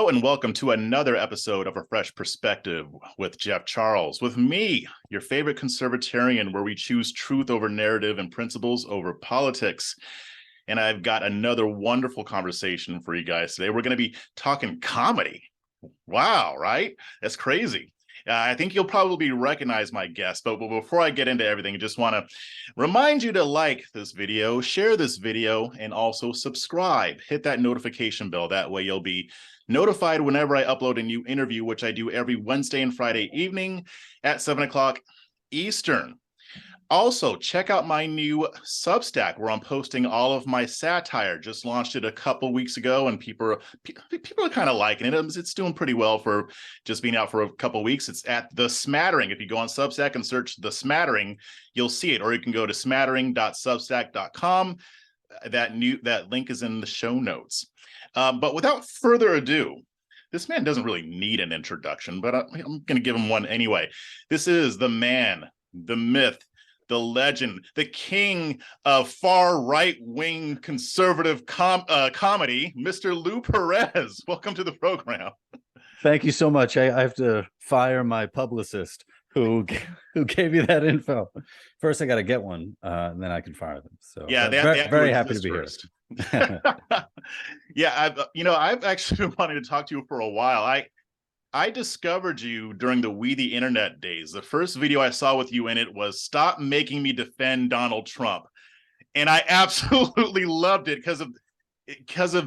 and welcome to another episode of A Fresh Perspective with Jeff Charles. With me, your favorite conservatarian, where we choose truth over narrative and principles over politics. And I've got another wonderful conversation for you guys today. We're going to be talking comedy. Wow, right? That's crazy. I think you'll probably recognize my guest, but before I get into everything, I just want to remind you to like this video, share this video, and also subscribe. Hit that notification bell. That way you'll be notified whenever I upload a new interview, which I do every Wednesday and Friday evening at 7 o'clock Eastern. Also, check out my new Substack where I'm posting all of my satire. Just launched it a couple weeks ago, and people are kind of liking it. It's doing pretty well for just being out for a couple weeks. It's at The Smattering. If you go on Substack and search The Smattering, you'll see it. Or you can go to smattering.substack.com. That link is in the show notes. But without further ado, this man doesn't really need an introduction, but I'm going to give him one anyway. This is the man, the myth, the legend, the king of far right-wing conservative comedy, Mr. Lou Perez. Welcome to the program. Thank you so much. I have to fire my publicist who gave you that info. First, I got to get one, and then I can fire them. So yeah, very happy to be first. Here. Yeah, I've actually been wanting to talk to you for a while. I discovered you during the We the Internet days. The first video I saw with you in it was "Stop Making Me Defend Donald Trump." And I absolutely loved it because of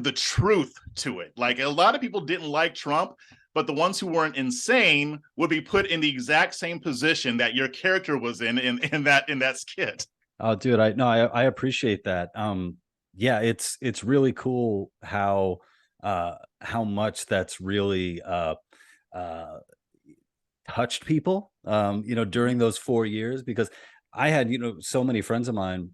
the truth to it. Like, a lot of people didn't like Trump, but the ones who weren't insane would be put in the exact same position that your character was in that skit. Oh, dude, I appreciate that. Yeah, it's really cool how much that's really touched people, during those 4 years, because I had, so many friends of mine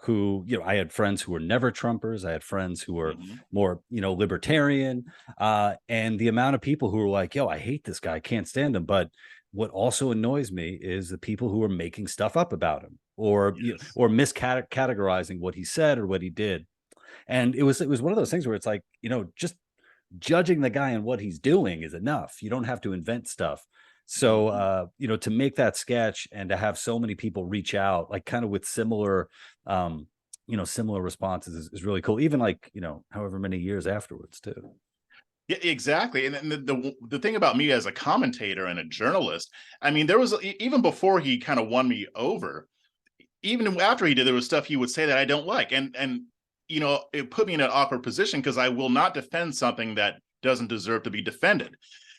who, I had friends who were never Trumpers. I had friends who were more, libertarian. And the amount of people who were like, yo, I hate this guy, I can't stand him. But what also annoys me is the people who are making stuff up about him or miscategorizing what he said or what he did. And it was one of those things where it's like, just judging the guy and what he's doing is enough. You don't have to invent stuff. So, to make that sketch and to have so many people reach out, like kind of with similar, similar responses is really cool. Even like, however many years afterwards too. Yeah, exactly. And the thing about me as a commentator and a journalist, I mean, there was, even before he kind of won me over, even after he did, there was stuff he would say that I don't like. And it put me in an awkward position because I will not defend something that doesn't deserve to be defended.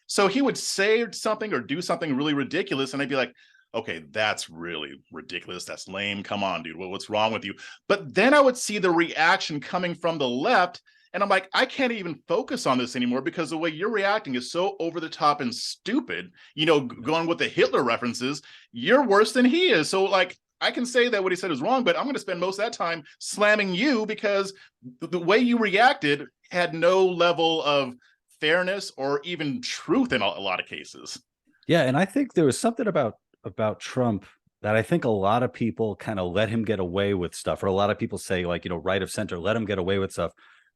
So he would say something or do something really ridiculous, and I'd be like, okay, that's really ridiculous. That's lame. Come on, dude. What's wrong with you? But then I would see the reaction coming from the left, and I'm like, I can't even focus on this anymore because the way you're reacting is so over the top and stupid. Going with the Hitler references, you're worse than he is. So, like, I can say that what he said is wrong, but I'm going to spend most of that time slamming you because the way you reacted had no level of fairness or even truth in a lot of cases. Yeah, and I think there was something about Trump that I think a lot of people kind of let him get away with stuff, or a lot of people say, like, right of center, let him get away with stuff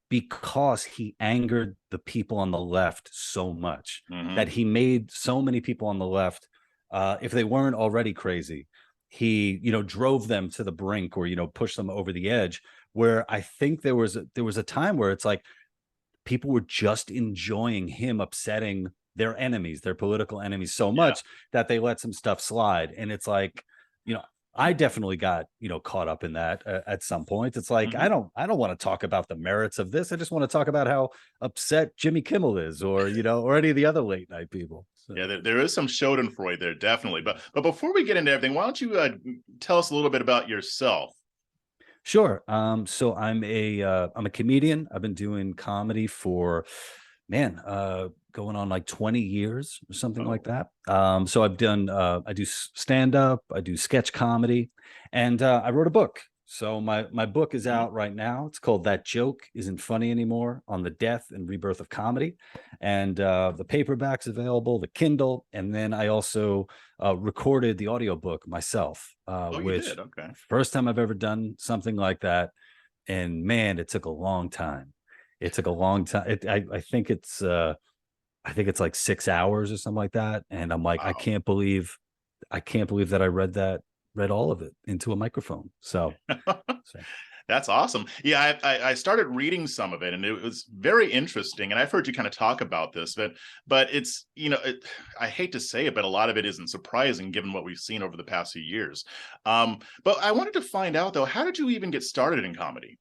because he angered the people on the left so much that he made so many people on the left, if they weren't already crazy, he, drove them to the brink or, pushed them over the edge, where I think there was a time where it's like people were just enjoying him upsetting their enemies, their political enemies so much that they let some stuff slide. And it's like, I definitely got, caught up in that at some point. It's like, I don't want to talk about the merits of this. I just want to talk about how upset Jimmy Kimmel is, or, or any of the other late night people. So. Yeah, there is some Schadenfreude there, definitely. But before we get into everything, why don't you tell us a little bit about yourself? Sure. So I'm a comedian. I've been doing comedy for, going on like 20 years or something like that. So I've done, I do stand up, I do sketch comedy, and I wrote a book. So my book is out right now. It's called That Joke Isn't Funny Anymore: On the Death and Rebirth of Comedy. And the paperback's available, the Kindle. And then I also recorded the audiobook myself, which you did? Okay. First time I've ever done something like that. And man, it took a long time. It took a long time. I think it's like 6 hours or something like that. And I'm like, Wow. I can't believe that I read all of it into a microphone. So That's awesome. Yeah, I started reading some of it, and it was very interesting. And I've heard you kind of talk about this, but it's I hate to say it, but a lot of it isn't surprising given what we've seen over the past few years. But I wanted to find out though, how did you even get started in comedy?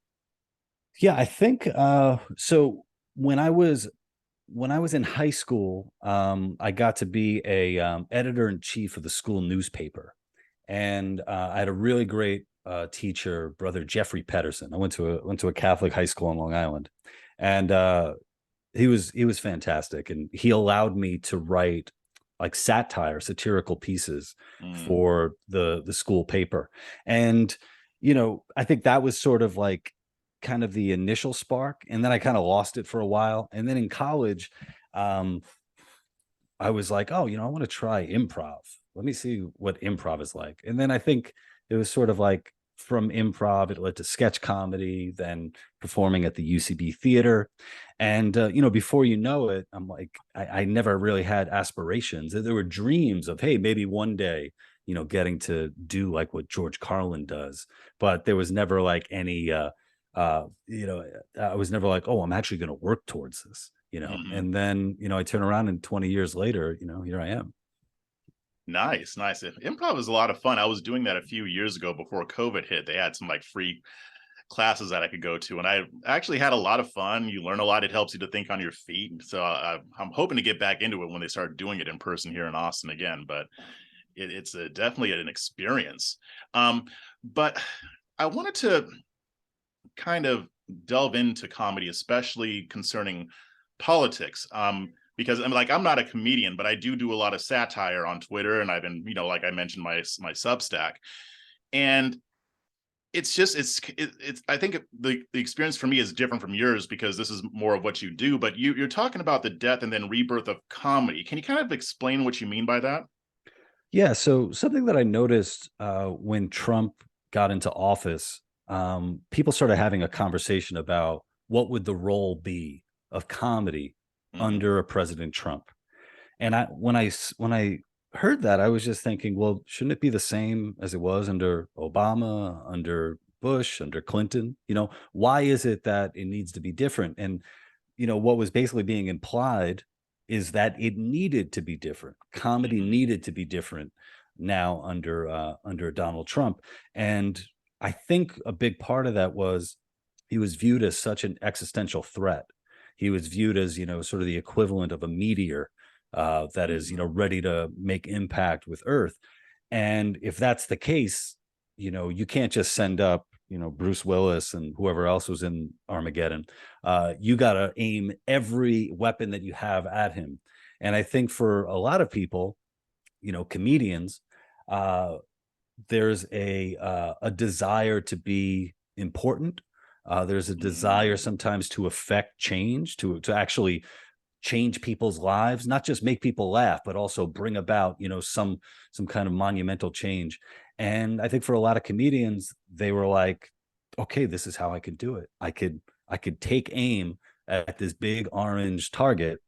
yeah, I think so when I was in high school, I got to be a editor in chief of the school newspaper, and I had a really great teacher, brother Jeffrey Pedersen. I went to a Catholic high school on Long Island, and he was fantastic, and he allowed me to write like satirical pieces Mm, for the school paper. And I think that was sort of like kind of the initial spark, and then I kind of lost it for a while. And then in college, um I was like, oh, I want to try improv. Let me see what improv is like. And then I think it was sort of like from improv, it led to sketch comedy, then performing at the UCB theater. And, before you know it, I'm like, I never really had aspirations. There were dreams of, hey, maybe one day, getting to do like what George Carlin does. But there was never like any, I was never like, oh, I'm actually going to work towards this. mhm. And then, I turn around and 20 years later, here I am. Nice, nice. Improv is a lot of fun. I was doing that a few years ago before COVID hit. They had some like free classes that I could go to, and I actually had a lot of fun. You learn a lot. It helps you to think on your feet. So I'm hoping to get back into it when they start doing it in person here in Austin again. But it's definitely an experience. Um, but I wanted to kind of delve into comedy, especially concerning politics. Because I'm not a comedian, but I do a lot of satire on Twitter, and I've been, like I mentioned, my Substack, and it's I think the experience for me is different from yours because this is more of what you do, but you're talking about the death and then rebirth of comedy. Can you kind of explain what you mean by that? Yeah. So something that I noticed when Trump got into office, people started having a conversation about what would the role be of comedy Hmm. under a President Trump. And when I heard that, I was just thinking, well, shouldn't it be the same as it was under Obama, under Bush, under Clinton? Why is it that it needs to be different? And what was basically being implied is that it needed to be different. Comedy Hmm. needed to be different now under Donald Trump. And I think a big part of that was he was viewed as such an existential threat. He was viewed as, sort of the equivalent of a meteor that is, Hmm. ready to make impact with Earth. And if that's the case, you can't just send up, Bruce Willis and whoever else was in Armageddon. You got to aim every weapon that you have at him. And I think for a lot of people, comedians, uh, there's a desire to be important. There's a desire Hmm. sometimes to affect change, to actually change people's lives, not just make people laugh, but also bring about, some kind of monumental change. And I think for a lot of comedians, they were like, okay, this is how I could do it. I could take aim at this big orange target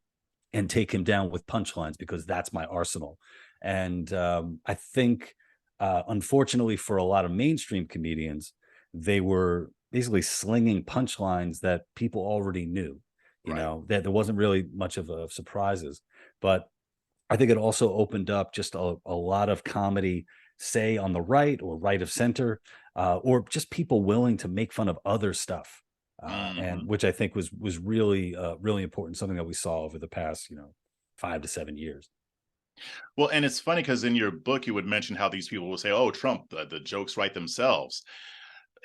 and take him down with punchlines because that's my arsenal. And I think, unfortunately, for a lot of mainstream comedians, they were basically slinging punchlines that people already knew. Right. That there wasn't really much of a surprises. But I think it also opened up just a lot of comedy, say on the right or right of center, or just people willing to make fun of other stuff, and Hmm. which I think was really really important. Something that we saw over the past 5 to 7 years. Well, and it's funny because in your book you would mention how these people will say, "Oh, Trump, the jokes write themselves."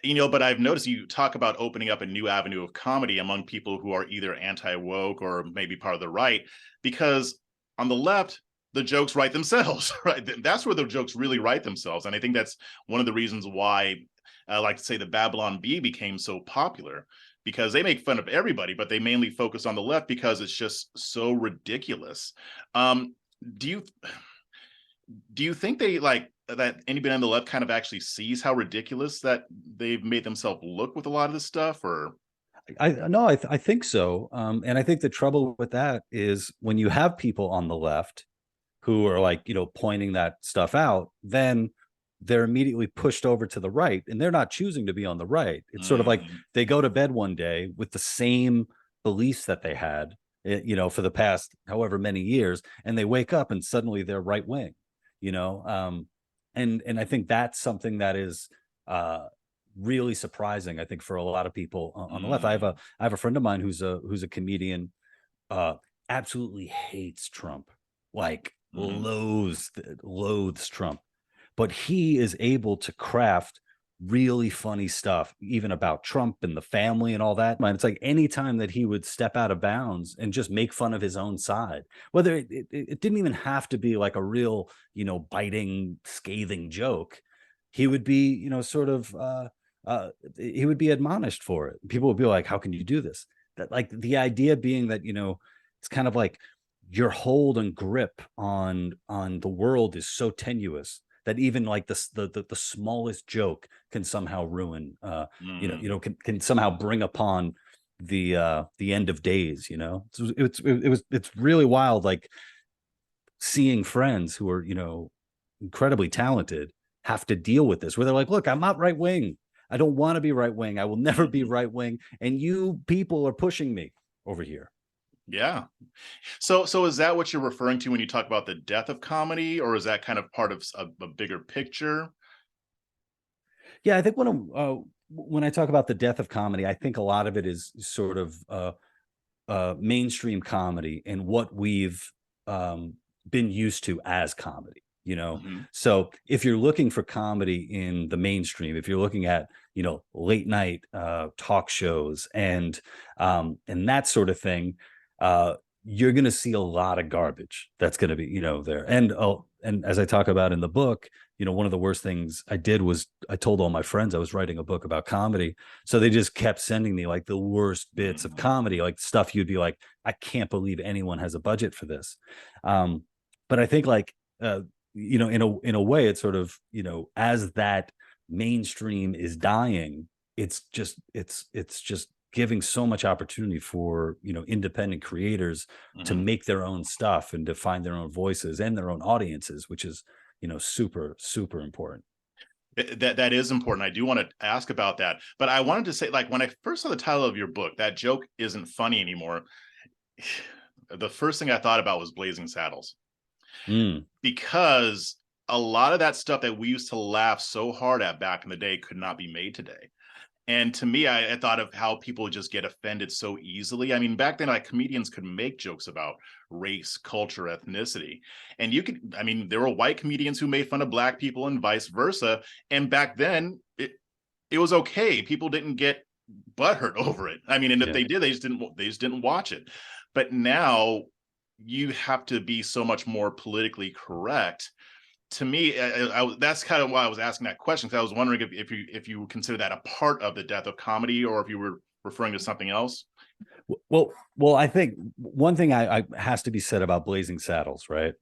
But I've noticed you talk about opening up a new avenue of comedy among people who are either anti-woke or maybe part of the right, because on the left, the jokes write themselves, right? That's where the jokes really write themselves. And I think that's one of the reasons why I like to say the Babylon Bee became so popular, because they make fun of everybody, but they mainly focus on the left because it's just so ridiculous. Um, do you do you think they like that anybody on the left kind of actually sees how ridiculous that they've made themselves look with a lot of this stuff, or I think so. And I think the trouble with that is when you have people on the left who are like, pointing that stuff out, then they're immediately pushed over to the right, and they're not choosing to be on the right. It's sort of like Mm, they go to bed one day with the same beliefs that they had, for the past however many years, and they wake up and suddenly they're right wing, you know. And I think that's something that is really surprising, I think, for a lot of people on the left. mm, I have a friend of mine who's a comedian, uh, absolutely hates Trump, like mhm. loathes Trump, but he is able to craft really funny stuff, even about Trump and the family and all that. Man, it's like anytime that he would step out of bounds and just make fun of his own side, whether it didn't even have to be like a real, biting, scathing joke, he would be, sort of, he would be admonished for it. People would be like, "How can you do this?" That, like, the idea being that, it's kind of like your hold and grip on the world is so tenuous that even like the smallest joke can somehow ruin, Mm. can somehow bring upon the end of days. It's really wild, like seeing friends who are, incredibly talented have to deal with this, where they're like, look, I'm not right wing, I don't want to be right wing, I will never be Mhm. right wing, and you people are pushing me over here. Yeah. So is that what you're referring to when you talk about the death of comedy, or is that kind of part of a bigger picture? Yeah, I think when I talk about the death of comedy, I think a lot of it is sort of mainstream comedy and what we've been used to as comedy. Mhm. So if you're looking for comedy in the mainstream, if you're looking at late night talk shows and that sort of thing, uh, you're going to see a lot of garbage that's going to be there. And as I talk about in the book, one of the worst things I did was I told all my friends I was writing a book about comedy, so they just kept sending me like the worst bits of comedy, Mhm. like stuff you'd be like, I can't believe anyone has a budget for this. Um, but I think like in a way, it's sort of, as that mainstream is dying, it's just giving so much opportunity for independent creators to Mhm. make their own stuff and to find their own voices and their own audiences, which is super super important. That is important. I do want to ask about that, but I wanted to say, like, when I first saw the title of your book, "That Joke Isn't Funny Anymore," the first thing I thought about was Blazing Saddles, Mm, because a lot of that stuff that we used to laugh so hard at back in the day could not be made today. And to me, I thought of how people just get offended so easily. I mean, back then, like, comedians could make jokes about race, culture, ethnicity. And I mean, there were white comedians who made fun of black people and vice versa. And back then, it was okay. People didn't get butthurt over it. I mean, and if yeah. they did, they just didn't watch it. But now you have to be so much more politically correct. To me, that's kind of why I was asking that question, because I was wondering if you consider that a part of the death of comedy, or if you were referring to something else. Well, I think one thing I has to be said about Blazing Saddles, right,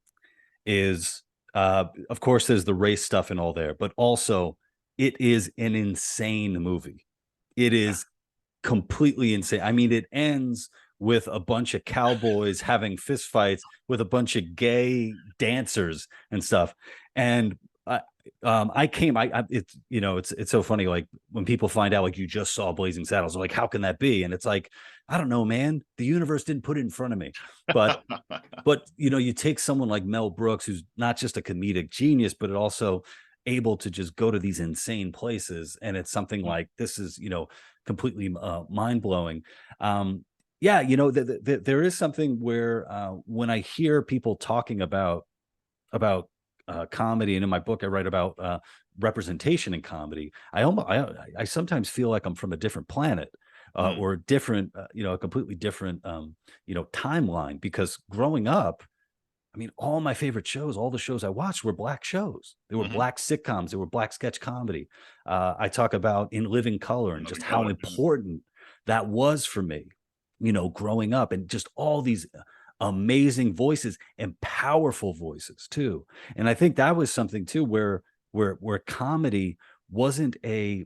is of course there's the race stuff and all there, but also it is an insane movie. It Yeah. is completely insane. I mean, it ends with a bunch of cowboys having fistfights with a bunch of gay dancers and stuff. And it's so funny. Like when people find out, like, you just saw Blazing Saddles, they're like, how can that be? And it's like, I don't know, man. The universe didn't put it in front of me. But you take someone like Mel Brooks, who's not just a comedic genius, but also able to just go to these insane places, and it's something like this is completely mind blowing. Yeah, there is something where when I hear people talking about comedy, and in my book I write about representation in comedy, I sometimes feel like I'm from a different planet. Mm, Or a different, a completely different, timeline. Because growing up, I mean, all my favorite shows, all the shows I watched were black shows. They were mhm. black sitcoms. They were black sketch comedy. I talk about In Living Color In and just Living how Color. Mhm. important that was for me, growing up, and just all these amazing voices and powerful voices too. And I think that was something too, where comedy wasn't a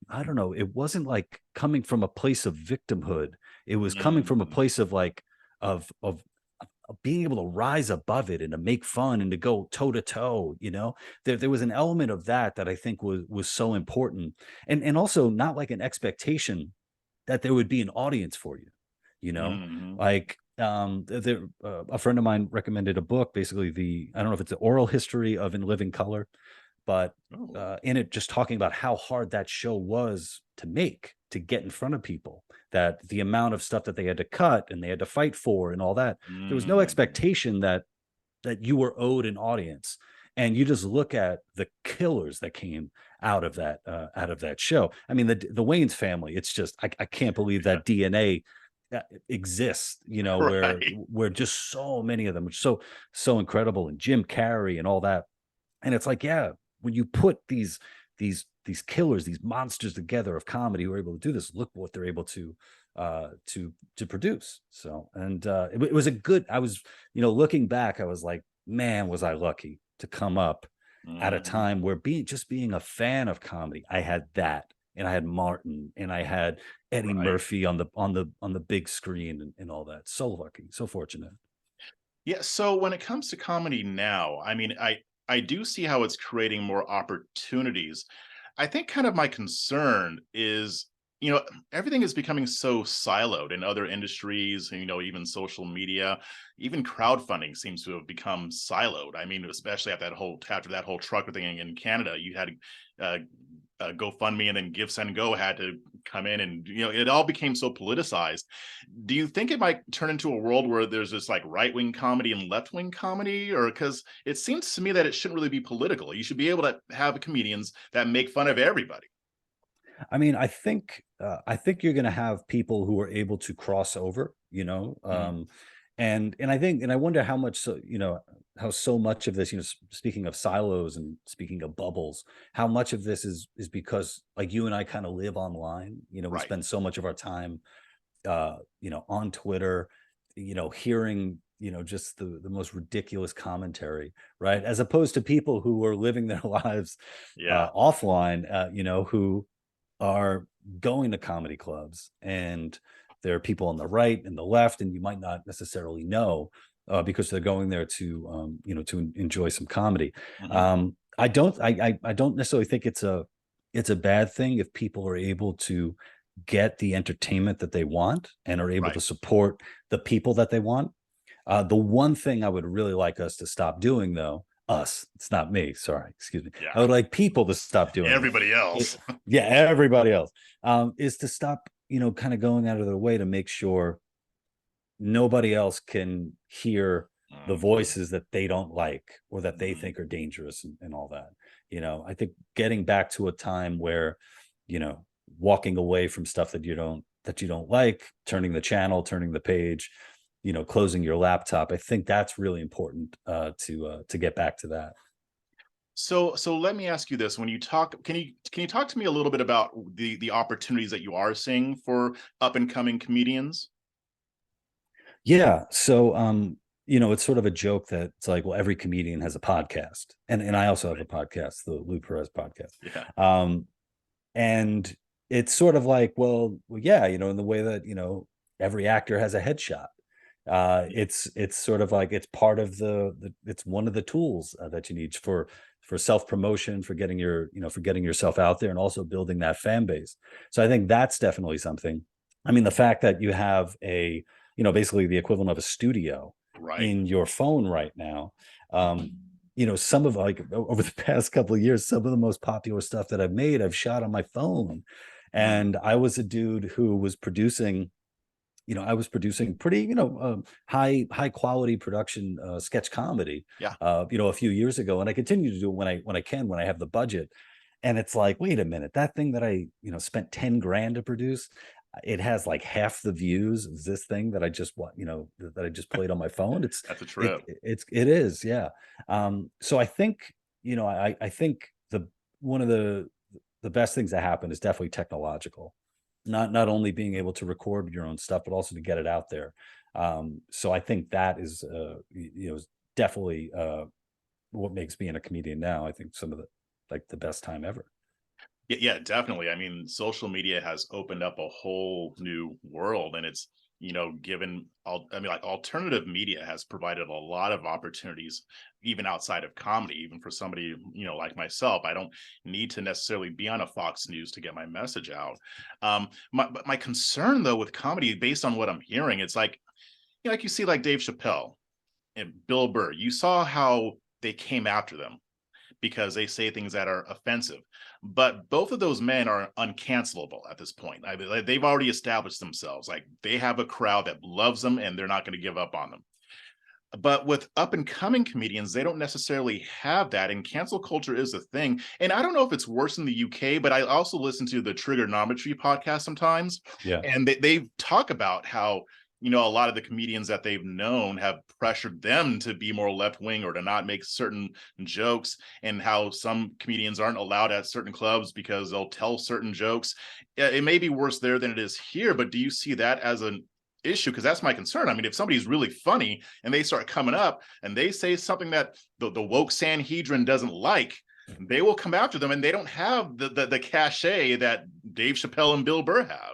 I don't know, it wasn't like coming from a place of victimhood. It was coming from a Mm, place of like of being able to rise above it and to make fun and to go toe to toe. There was an element of that I think was so important, and also not like an expectation that there would be an audience for you. you know mm, like a friend of mine recommended a book, basically, I don't know if it's the oral history of In Living Color, but oh, in it, just talking about how hard that show was to make, to get in front of people, that the amount of stuff that they had to cut and they had to fight for and all that. There was no mm, expectation that you were owed an audience. And you just look at the killers that came out of that show. I mean, the Wayne's family. It's just I can't believe yeah, that DNA exists. right. Where just so many of them, which so incredible, and Jim Carrey and all that. And it's like, yeah, when you put these killers, these monsters together of comedy who are able to do this, look what they're able to produce. So, and it was a good. I was, looking back, I was like, man, was I lucky to come up at a Mm, time where being a fan of comedy, I had that, and I had Martin, and I had Eddie right. Murphy on the big screen, and all that. So lucky, so fortunate. Yeah, so when it comes to comedy now, I mean, I do see how it's creating more opportunities. I think kind of my concern is, you know, everything is becoming so siloed in other industries, even social media, even crowdfunding seems to have become siloed. I mean, especially after that whole trucker thing in Canada, you had uh, GoFundMe, and then Give Send Go had to come in, and it all became so politicized. Do you think it might turn into a world where there's this like right wing comedy and left wing comedy, or because it seems to me that it shouldn't really be political? You should be able to have comedians that make fun of everybody. I mean, I think you're going to have people who are able to cross over, Mhm. and I think, and I wonder how much, how so much of this, speaking of silos and speaking of bubbles, how much of this is because, like, you and I kind of live online. We Right. spend so much of our time, on Twitter, hearing, just the most ridiculous commentary, right? As opposed to people who are living their lives Yeah. offline, who are going to comedy clubs, and there are people on the right and the left, and you might not necessarily know, because they're going there to, to enjoy some comedy. Hmm. I don't necessarily think it's a bad thing if people are able to get the entertainment that they want and are able to Right. support the people that they want. The one thing I would really like us to stop doing, though, us, it's not me, sorry, excuse me. I Yeah. would like people to stop doing Everybody it. else. Yeah, everybody else, is to stop, kind of going out of their way to make sure nobody else can hear the Mhm. voices that they don't like or that they Mhm. think are dangerous, and all that. I think getting back to a time where, you know, walking away from stuff that you don't like, turning the channel, turning the page, closing your laptop. I think that's really important, to get back to that. So let me ask you this: when you talk, can you talk to me a little bit about the opportunities that you are seeing for up and coming comedians? Yeah. So, it's sort of a joke that it's like, well, every comedian has a podcast. And I also have a Right. podcast, the Lou Perez podcast. Yeah. Um, and it's sort of like, well, yeah, in the way that, every actor has a headshot. It's sort of like, it's part of it's one of the tools, that you need for self-promotion, for getting yourself out there, and also building that fan base. So I think that's definitely something. I mean, the fact that you have basically the equivalent of a studio Right. in your phone right now. Some of, like, over the past couple of years, some of the most popular stuff that I've made, I've shot on my phone. Mm. And I was a dude who was producing, I was producing pretty, high quality production, sketch comedy, Yeah. a few years ago, and I continue to do it when I have the budget. And it's like, wait a minute, that thing that I, spent 10 grand to produce, it has like half the views as this thing that I just that I just played on my phone. That's a trip. It is, yeah. So I think, I think one of the best things that happen is definitely technological, not only being able to record your own stuff, but also to get it out there. So I think that is, is definitely, what makes being a comedian now, I think, some of the, like, the best time ever. Yeah, definitely. I mean, social media has opened up a whole new world, and it's, given all, I mean, like alternative media has provided a lot of opportunities, even outside of comedy, even for somebody, like myself. I don't need to necessarily be on a Fox News to get my message out. But my concern though with comedy, based on what I'm hearing, it's like, like you see like Dave Chappelle and Bill Burr, you saw how they came after them because they say things that are offensive. But both of those men are uncancelable at this point. I mean, like, they've already established themselves. Like they have a crowd that loves them and they're not going to give up on them. But with up and coming comedians, they don't necessarily have that. And cancel culture is a thing. And I don't know if it's worse in the UK, but I also listen to the Trigonometry podcast sometimes. Yeah. And they talk about how, a lot of the comedians that they've known have pressured them to be more left wing or to not make certain jokes, and how some comedians aren't allowed at certain clubs because they'll tell certain jokes. It may be worse there than it is here, but do you see that as an issue? Because that's my concern. I mean, if somebody's really funny and they start coming up and they say something that the woke Sanhedrin doesn't like, they will come after them, and they don't have the cachet that Dave Chappelle and Bill Burr have.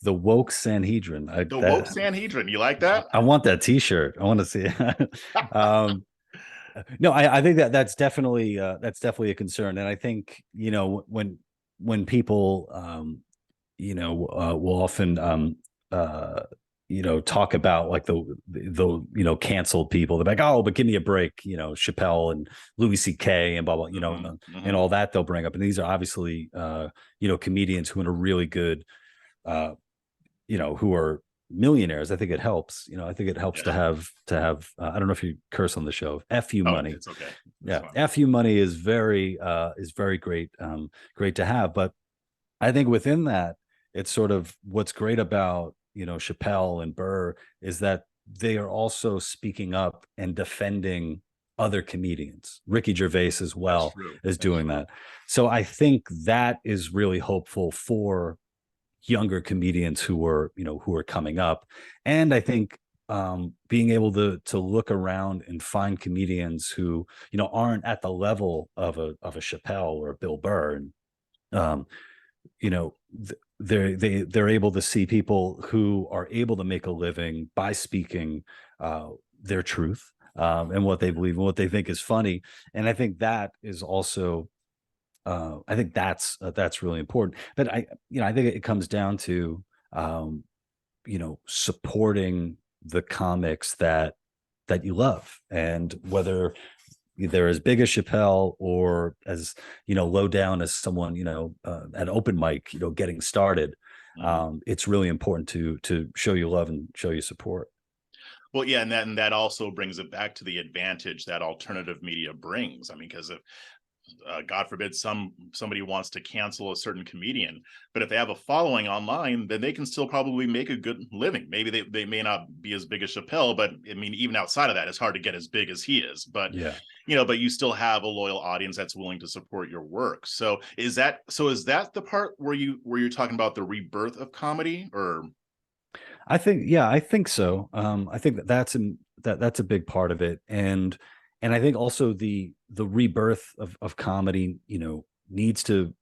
The woke Sanhedrin. The woke Sanhedrin. You like that? I want that T-shirt. I want to see it. No, I think that's definitely a concern, and I think when people will often talk about like the canceled people. They're like, oh, but give me a break, Chappelle and Louis C.K. and blah blah, and all that they'll bring up. And these are obviously comedians who are really good, who are millionaires. I think it helps. I think it helps to have I don't know if you curse on the show. FU money. It's okay. FU money is very great, great to have. But I think within that, it's sort of what's great about Chappelle and Burr is that they are also speaking up and defending other comedians. Ricky Gervais as well is doing that. So I think that is really hopeful for younger comedians who are coming up. And I think being able to look around and find comedians who aren't at the level of a Chappelle or a Bill Burr, and they're able to see people who are able to make a living by speaking their truth, and what they believe and what they think is funny. And I think that is also I think that's really important. But I think it comes down to supporting the comics that you love, and whether they're as big as Chappelle or as low down as someone at open mic getting started. It's really important to show you love and show you support. Well, yeah, and that also brings it back to the advantage that alternative media brings. I mean, because if God forbid somebody wants to cancel a certain comedian, but if they have a following online, then they can still probably make a good living. Maybe they may not be as big as Chappelle, but I mean, even outside of that, it's hard to get as big as he is. But but you still have a loyal audience that's willing to support your work. So is that the part where you're talking about the rebirth of comedy? Or I think so. I think that's a big part of it. And I think also the rebirth of comedy, needs to,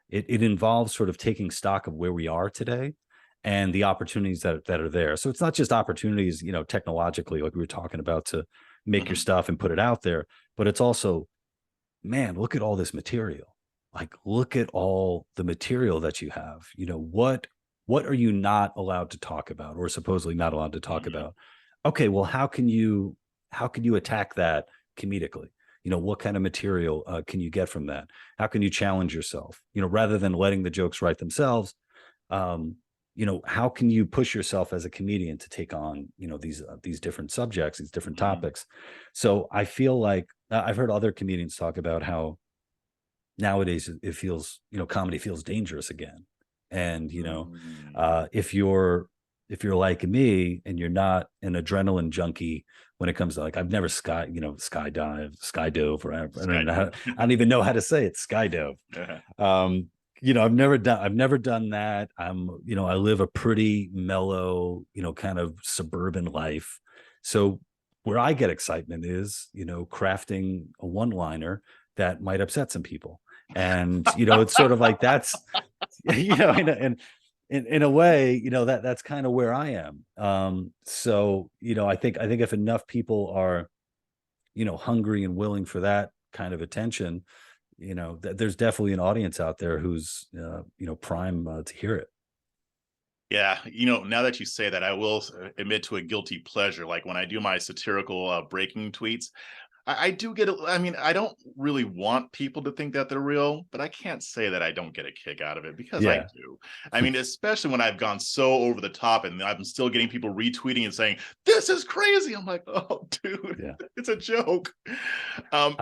it involves sort of taking stock of where we are today and the opportunities that are there. So it's not just opportunities, technologically, like we were talking about, to make your stuff and put it out there, but it's also, man, look at all this material. Like, look at all the material that you have. What are you not allowed to talk about, or supposedly not allowed to talk about? Okay, well, how can you attack that comedically? What kind of material can you get from that? How can you challenge yourself? Rather than letting the jokes write themselves, how can you push yourself as a comedian to take on, these different subjects, these different topics? So I feel like I've heard other comedians talk about how nowadays it feels, comedy feels dangerous again. And, if you're like me and you're not an adrenaline junkie when it comes to, like, I've never skydove, or I don't even know how to say it, skydove. I've never done that. I live a pretty mellow, kind of suburban life. So where I get excitement is, crafting a one-liner that might upset some people. And it's sort of like that's in a way, that's kind of where I am. So I think if enough people are hungry and willing for that kind of attention, there's definitely an audience out there who's prime to hear it. Yeah, now that you say that, I will admit to a guilty pleasure. Like when I do my satirical breaking tweets, I do get, I mean, I don't really want people to think that they're real, but I can't say that I don't get a kick out of it, because I Yeah. do. I mean, especially when I've gone so over the top and I'm still getting people retweeting and saying, this is crazy. I'm like, oh, dude, Yeah. it's a joke. Um,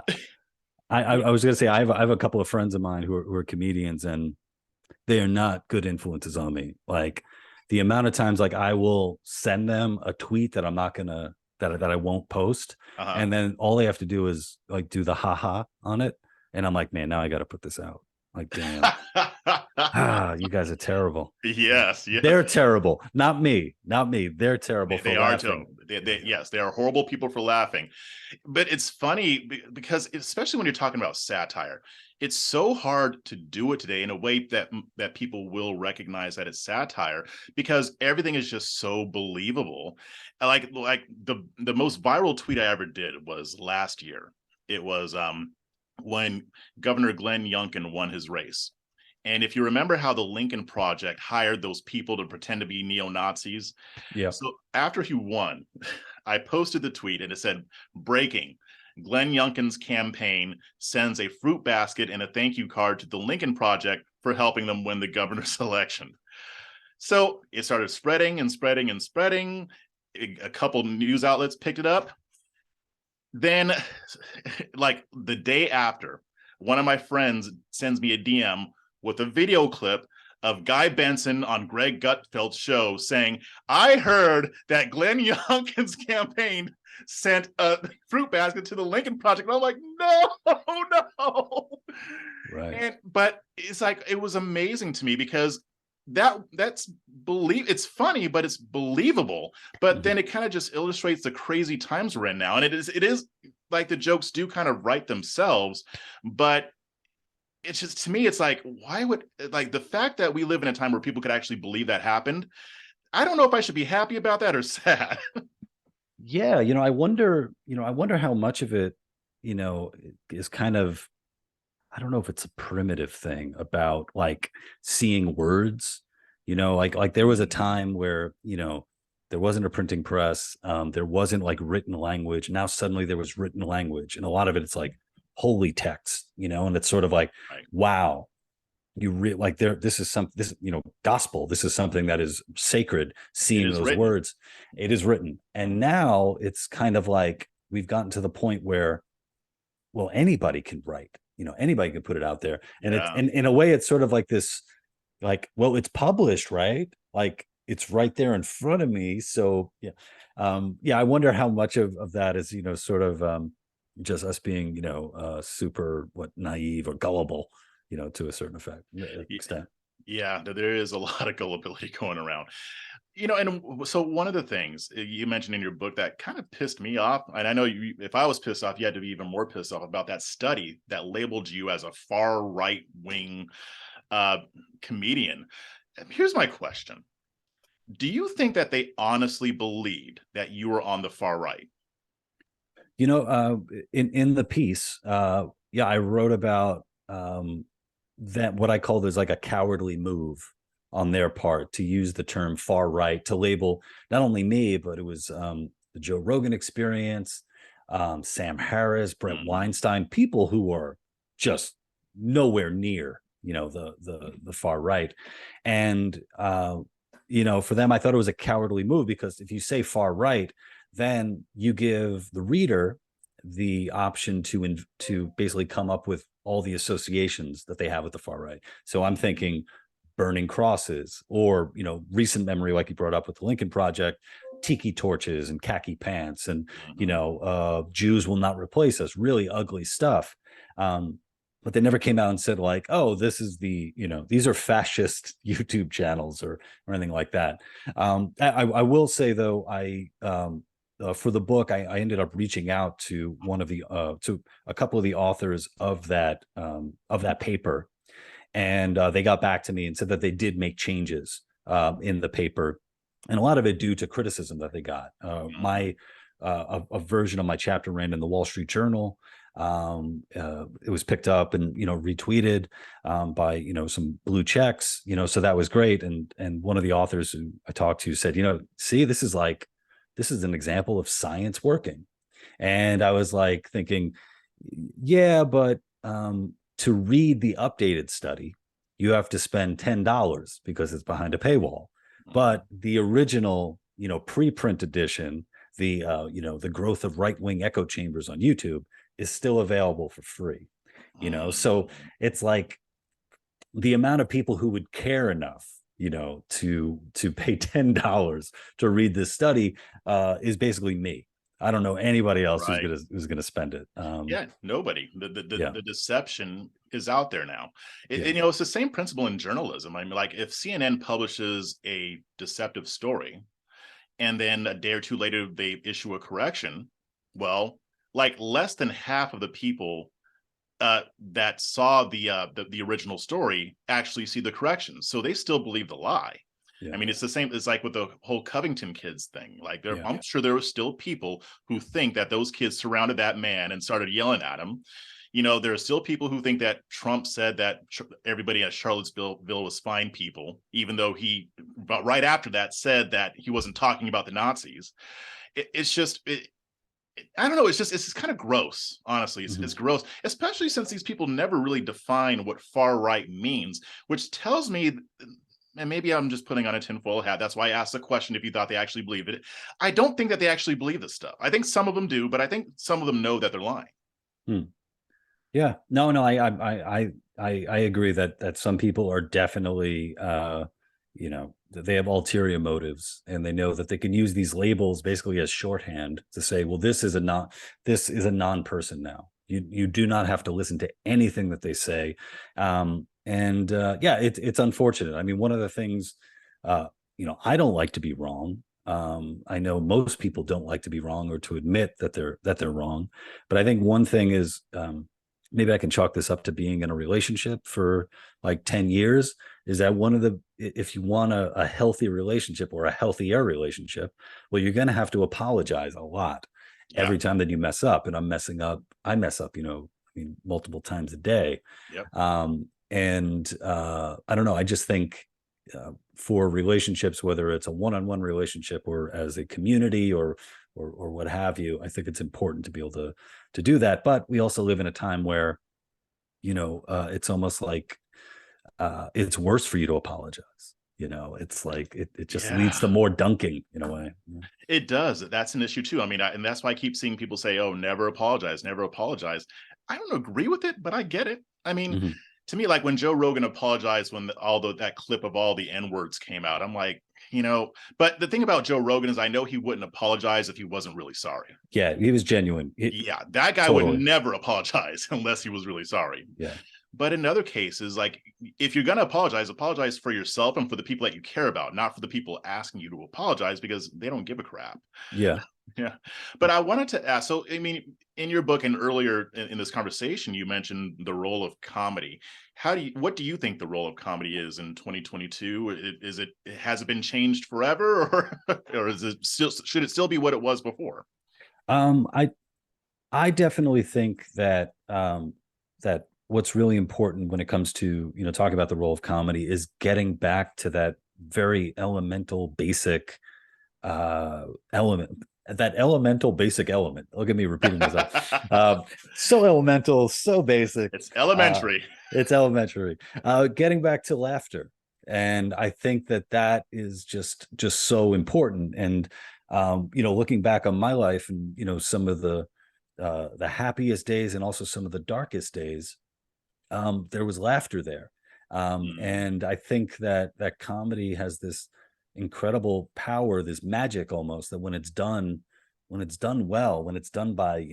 I was going to say, I have a couple of friends of mine who are comedians, and they are not good influences on me. Like the amount of times, like I will send them a tweet that I'm not gonna that I won't post, and then all they have to do is like do the haha on it, and I'm like, man, now I got to put this out. Like, damn, you guys are terrible. Yes, yes. They're terrible, not me. They're terrible for laughing. Yes, they are horrible people for laughing. But it's funny because, especially when you're talking about satire, it's so hard to do it today in a way that people will recognize that it's satire, because everything is just so believable. Like the most viral tweet I ever did was last year. It was when Governor Glenn Youngkin won his race. And if you remember how the Lincoln Project hired those people to pretend to be neo-Nazis. Yeah. So after he won, I posted the tweet and it said, breaking, Glenn Youngkin's campaign sends a fruit basket and a thank you card to the Lincoln Project for helping them win the governor's election. So it started spreading and spreading and spreading. A couple news outlets picked it up. Then, like the day after, one of my friends sends me a DM with a video clip of Guy Benson on Greg Gutfeld's show saying, I heard that Glenn Youngkin's campaign sent a fruit basket to the Lincoln Project. And I'm like, no. Right. But it's like, it was amazing to me, because it's funny, but it's believable. But then it kind of just illustrates the crazy times we're in now. And it is like the jokes do kind of write themselves, but it's just, to me, it's like, why would, like, the fact that we live in a time where people could actually believe that happened, I don't know if I should be happy about that or sad. Yeah, I wonder how much of it, is kind of, I don't know if it's a primitive thing about like seeing words, like there was a time where, there wasn't a printing press, there wasn't like written language. Now suddenly there was written language, and a lot of it's like holy text, and it's sort of like, right. Wow, like this is gospel. This is something that is sacred. Seeing those written words, it is written. And now it's kind of like we've gotten to the point where, well, anybody can write, anybody can put it out there. And it's in a way, it's sort of like this, like, well, it's published, right? Like it's right there in front of me. So yeah. I wonder how much of that is, sort of just us being, super naive or gullible, to a certain extent. Yeah, there is a lot of gullibility going around. And so one of the things you mentioned in your book that kind of pissed me off, and I know if I was pissed off, you had to be even more pissed off about that study that labeled you as a far right wing comedian. Here's my question. Do you think that they honestly believed that you were on the far right? In the piece, I wrote about that what I call there's like a cowardly move on their part to use the term far right to label not only me, but it was the Joe Rogan Experience, Sam Harris, Brent Weinstein, people who are just nowhere near, the far right. And, for them, I thought it was a cowardly move, because if you say far right, then you give the reader the option to basically come up with all the associations that they have with the far right. So I'm thinking burning crosses, or, recent memory, like you brought up with the Lincoln Project, tiki torches and khaki pants, and, Jews will not replace us, really ugly stuff. But they never came out and said like, oh, this is these are fascist YouTube channels or anything like that. I will say though, for the book, I ended up reaching out to one of the to a couple of the authors of that paper, and they got back to me and said that they did make changes in the paper, and a lot of it due to criticism that they got. My a version of my chapter ran in the Wall Street Journal. It was picked up and retweeted by some blue checks, so that was great. And one of the authors who I talked to said, see, this is an example of science working. And I was like thinking, yeah, but to read the updated study, you have to spend $10 because it's behind a paywall. But the original, preprint edition, the growth of right-wing echo chambers on YouTube is still available for free. So it's like the amount of people who would care enough, to pay $10 to read this study is basically me. I don't know anybody else who's gonna spend it. Yeah, nobody. The deception is out there now. Yeah. It's the same principle in journalism. I mean, like if CNN publishes a deceptive story, and then a day or two later they issue a correction, well, like less than half of the people that saw the original story actually see the correction, so they still believe the lie. Yeah. I mean, it's the same. It's like with the whole Covington kids thing. Like, I'm sure there were still people who think that those kids surrounded that man and started yelling at him. There are still people who think that Trump said that everybody at Charlottesville was fine people, even though he, but right after that, said that he wasn't talking about the Nazis. It's just, I don't know. It's just kind of gross. Honestly, it's gross, especially since these people never really define what far right means, which tells me, and maybe I'm just putting on a tinfoil hat. That's why I asked the question if you thought they actually believed it. I don't think that they actually believe this stuff. I think some of them do, but I think some of them know that they're lying. Yeah, no, I agree that some people are definitely, they have ulterior motives, and they know that they can use these labels basically as shorthand to say, well, this is a non-person now. You do not have to listen to anything that they say. It's unfortunate. I mean, one of the things, I don't like to be wrong. I know most people don't like to be wrong or to admit that they're wrong. But I think one thing is, maybe I can chalk this up to being in a relationship for like 10 years, is that if you want a healthy relationship or a healthier relationship, well, you're going to have to apologize a lot every time that you mess up. And I mess up, multiple times a day. Yep. I don't know. I just think for relationships, whether it's a one-on-one relationship or as a community or what have you, I think it's important to be able to do that. But we also live in a time where, it's almost like it's worse for you to apologize. It's like it just leads to more dunking in a way. It does. That's an issue too. I mean, and that's why I keep seeing people say, "Oh, never apologize, never apologize." I don't agree with it, but I get it. I mean, to me, like when Joe Rogan apologized when that clip of all the N-words came out, I'm like, but the thing about Joe Rogan is I know he wouldn't apologize if he wasn't really sorry. Yeah, he was genuine. That guy would never apologize unless he was really sorry. Yeah. But in other cases, like if you're going to apologize for yourself and for the people that you care about, not for the people asking you to apologize, because they don't give a crap. Yeah. Yeah. But I wanted to ask, so, I mean, in your book and earlier in this conversation, you mentioned the role of comedy. What do you think the role of comedy is in 2022? Has it been changed forever, or should it still be what it was before? I definitely think that that what's really important when it comes to, talking about the role of comedy is getting back to that very elemental, basic element. That elemental basic element. Look at me repeating myself. So elemental, so basic. It's elementary. It's elementary. Getting back to laughter. And I think that is just so important. And, looking back on my life and, some of the happiest days and also some of the darkest days, there was laughter there. And I think that comedy has this incredible power, this magic almost, that when it's done well, when it's done by,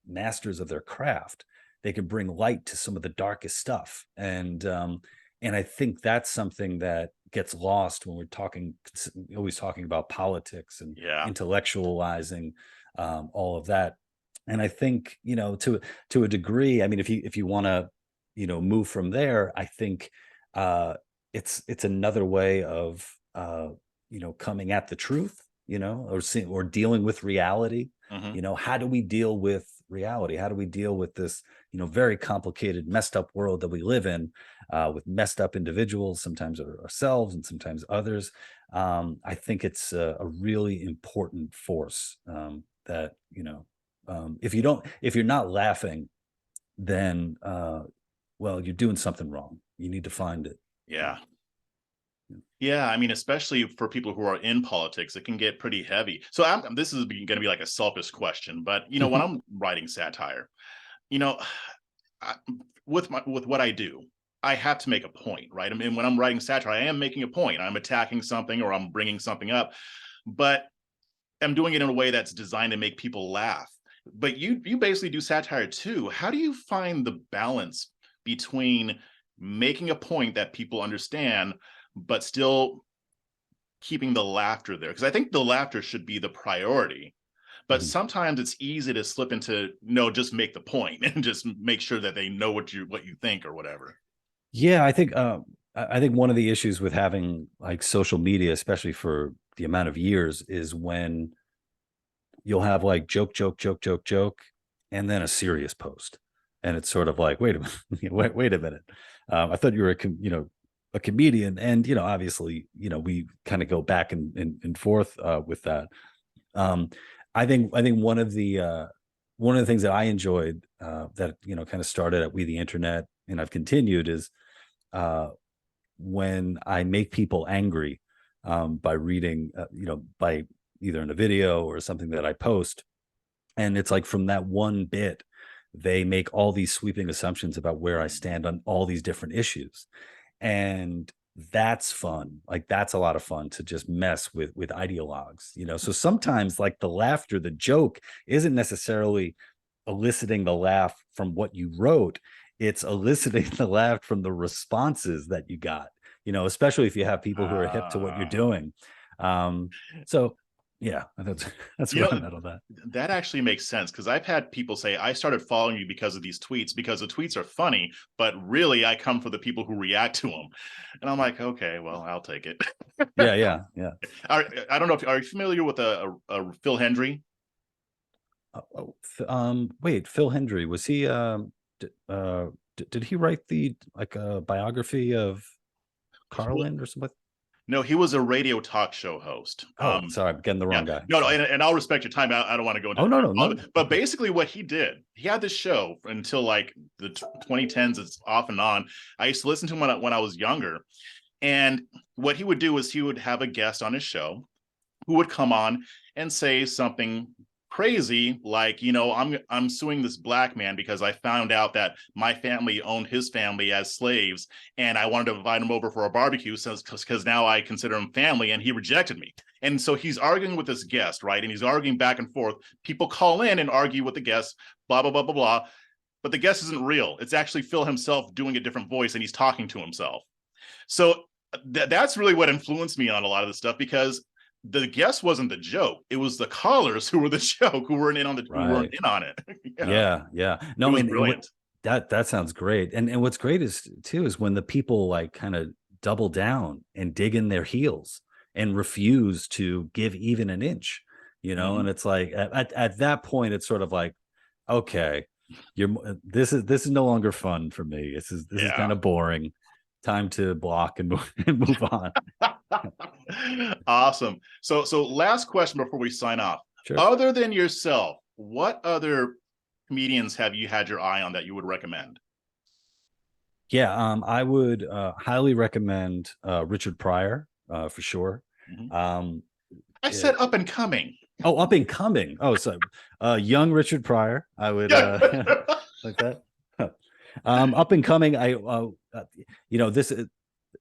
masters of their craft, they can bring light to some of the darkest stuff. And And I think that's something that gets lost when we're always talking about politics and Yeah. intellectualizing all of that. And I think, to a degree, I mean, if you want to, move from there, I think uh, it's another way of coming at the truth, or dealing with reality. Hmm. How do we deal with reality? How do we deal with this, very complicated, messed up world that we live in, with messed up individuals, sometimes ourselves and sometimes others? I think it's a really important force, that, if you're not laughing, then, well, you're doing something wrong. You need to find it. Yeah. Yeah, I mean, especially for people who are in politics, it can get pretty heavy. So this is going to be like a selfish question, but when I'm writing satire, you know, I, with what I do, I have to make a point, right? I mean, when I'm writing satire, I am making a point. I'm attacking something or I'm bringing something up, but I'm doing it in a way that's designed to make people laugh. But you basically do satire too. How do you find the balance between making a point that people understand, but still keeping the laughter there? Because I think the laughter should be the priority. But Mhm. sometimes it's easy to slip into, no, just make the point and just make sure that they know what you think or whatever. Yeah, I think one of the issues with having like social media, especially for the amount of years, is when you'll have like joke, joke, joke, joke, joke, and then a serious post, and it's sort of like, wait a minute, wait a minute. I thought you were a comedian, and obviously, we kind of go back and forth with that. Um, I think one of the things that I enjoyed, that kind of started at We the Internet, and I've continued, is uh, when I make people angry, by reading, by either in a video or something that I post. And it's like from that one bit, they make all these sweeping assumptions about where I stand on all these different issues. And that's fun. Like that's a lot of fun to just mess with ideologues, So sometimes like the laughter, the joke isn't necessarily eliciting the laugh from what you wrote. It's eliciting the laugh from the responses that you got, especially if you have people who are hip to what you're Uh, doing. Um, so yeah, that's you where know, I'm at on that. that actually makes sense because I've had people say, I started following you because of these tweets, because the tweets are funny, but really I come for the people who react to them. And I'm like, okay, well, I'll take it. Yeah, yeah, yeah. I don't know if are you familiar with a Phil Hendry? Wait, Phil Hendry, was he? Did he write the like a biography of Carlin or something? No, he was a radio talk show host. Oh, sorry, I'm getting the Yeah, wrong guy. no, Sorry. and I'll respect your time. I don't want to go into Oh it. no, no, no. But basically, what he did, he had this show until like the 2010s. It's off and on. I used to listen to him when I was younger, and what he would do is he would have a guest on his show who would come on and say something crazy like, I'm suing this black man because I found out that my family owned his family as slaves, and I wanted to invite him over for a barbecue because now I consider him family, and he rejected me. And so he's arguing with this guest, right? And he's arguing back and forth. People call in and argue with the guest, blah blah blah blah blah, but the guest isn't real. It's actually Phil himself doing a different voice, and he's talking to himself. So that's really what influenced me on a lot of this stuff, because the guest wasn't the joke. It was the callers who were the joke, who weren't in on who weren't Right. in on it. Yeah, yeah. It No, was and brilliant. that sounds great. And what's great is too is when the people like kind of double down and dig in their heels and refuse to give even an inch, Mhm. and it's like at that point it's sort of like, okay, this is no longer fun for me. This is Yeah. kind of boring. Time to block and and move on. Awesome. So last question before we sign off. Sure. Other than yourself, what other comedians have you had your eye on that you would recommend? Yeah, I would highly recommend Richard Pryor, for sure. Mhm. Um, I eh, said up and coming. oh, up and coming. Oh, so young Richard Pryor. I would Yeah. like that. Up and coming. This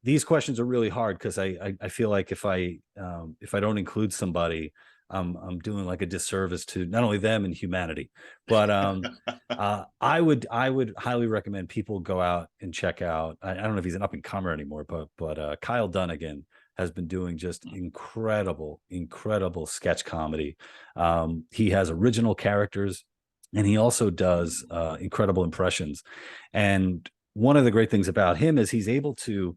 these questions are really hard because I feel like if I don't include somebody, I'm doing like a disservice to not only them and humanity. But I would highly recommend people go out and check out. I don't know if he's an up and comer anymore, but Kyle Dunnigan has been doing just incredible sketch comedy. He has original characters, and he also does incredible impressions. And one of the great things about him is he's able to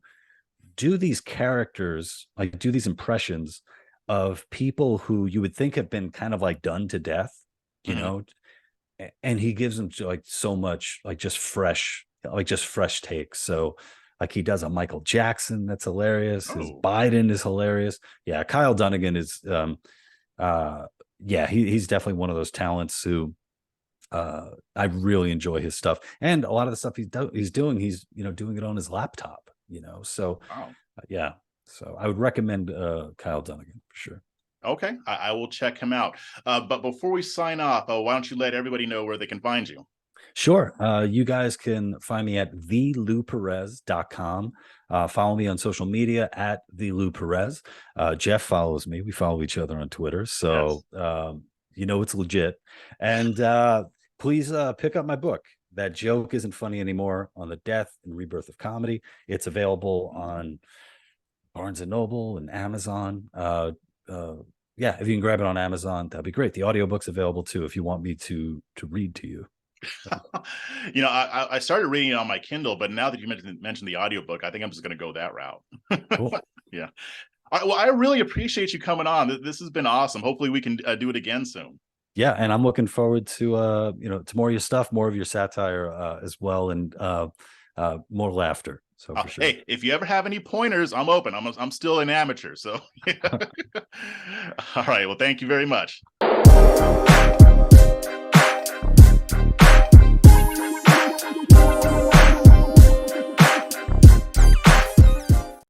do these characters, like do these impressions of people who you would think have been kind of like done to death, you know, and he gives them like so much, like just fresh takes. So like he does a Michael Jackson that's hilarious. His Biden is hilarious. Yeah, Kyle Dunnigan is he's definitely one of those talents who I really enjoy his stuff. And a lot of the stuff he's doing it on his laptop, so yeah. So I would recommend Kyle Dunnigan for sure. Okay, I will check him out. But before we sign off, why don't you let everybody know where they can find you? Sure. You guys can find me at thelouperez.com. Follow me on social media at thelouperez. Jeff follows me. We follow each other on Twitter. So, it's legit. And please pick up my book, That Joke Isn't Funny Anymore, on the Death and Rebirth of Comedy. It's available on Barnes & Noble and Amazon. If you can grab it on Amazon, that'd be great. The audiobook's available too, if you want me to read to you. I started reading it on my Kindle, but now that you mentioned the audiobook, I think I'm just going to go that route. Cool. Yeah. Well, I really appreciate you coming on. This has been awesome. Hopefully we can do it again soon. Yeah, and I'm looking forward to to more of your stuff, more of your satire as well, and more laughter. So for sure. Hey, if you ever have any pointers, I'm open. I'm still an amateur. So, all right. Well, thank you very much.